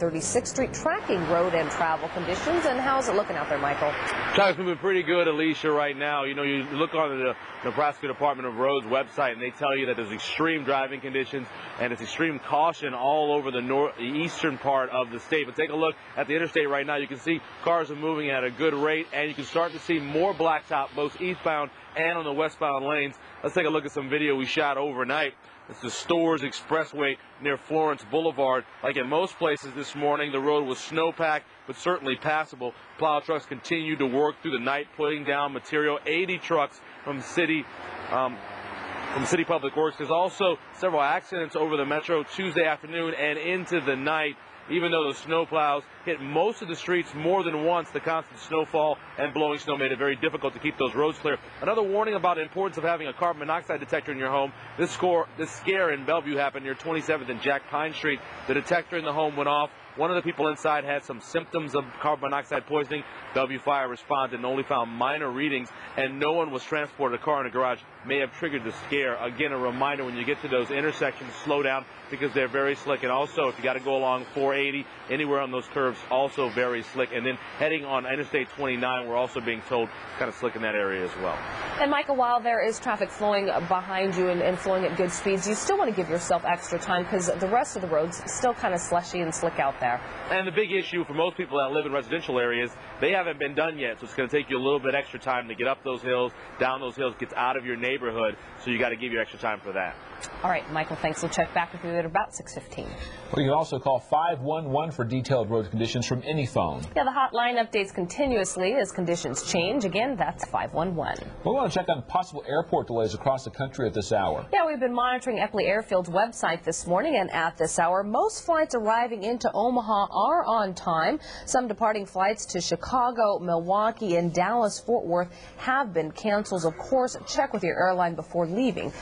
36th Street tracking road and travel conditions. And how's it looking out there, Michael? Traffic's moving pretty good, Alicia, right now. You know, you look on the Nebraska Department of Roads website, and they tell you that there's extreme driving conditions and it's extreme caution all over the eastern part of the state. But take a look at the interstate right now. You can see cars are moving at a good rate, and you can start to see more blacktop both eastbound and on the westbound lanes. Let's take a look at some video we shot overnight. It's the Storrs Expressway near Florence Boulevard. Like in most places this morning, the road was snowpacked, but certainly passable. Plow trucks continued to work through the night, putting down material. 80 trucks from City Public Works. There's also several accidents over the metro Tuesday afternoon and into the night. Even though the snow plows hit most of the streets more than once, the constant snowfall and blowing snow made it very difficult to keep those roads clear. Another warning about the importance of having a carbon monoxide detector in your home. This scare in Bellevue happened near 27th and Jack Pine Street. The detector in the home went off. One of the people inside had some symptoms of carbon monoxide poisoning. Bellevue Fire responded and only found minor readings, and no one was transported. A car in a garage may have triggered the scare. Again, a reminder, when you get to those intersections, slow down because they're very slick. And also, if you got to go along 480, anywhere on those curves, also very slick. And then heading on Interstate 29, we're also being told kind of slick in that area as well. And Michael, while there is traffic flowing behind you and flowing at good speeds, you still want to give yourself extra time because the rest of the road's still kind of slushy and slick out there. And the big issue for most people that live in residential areas, they haven't been done yet, so it's going to take you a little bit extra time to get up those hills, down those hills, get out of your neighborhood, so you got to give you extra time for that. All right, Michael, thanks. We'll check back with you at about 6:15. Well, you can also call 511 for detailed road conditions from any phone. Yeah, the hotline updates continuously as conditions change. Again, that's 511. We want to check on possible airport delays across the country at this hour. Yeah, we've been monitoring Eppley Airfield's website this morning, and at this hour, most flights arriving into Omaha are on time. Some departing flights to Chicago, Milwaukee, and Dallas-Fort Worth have been canceled. Of course, check with your airline before leaving.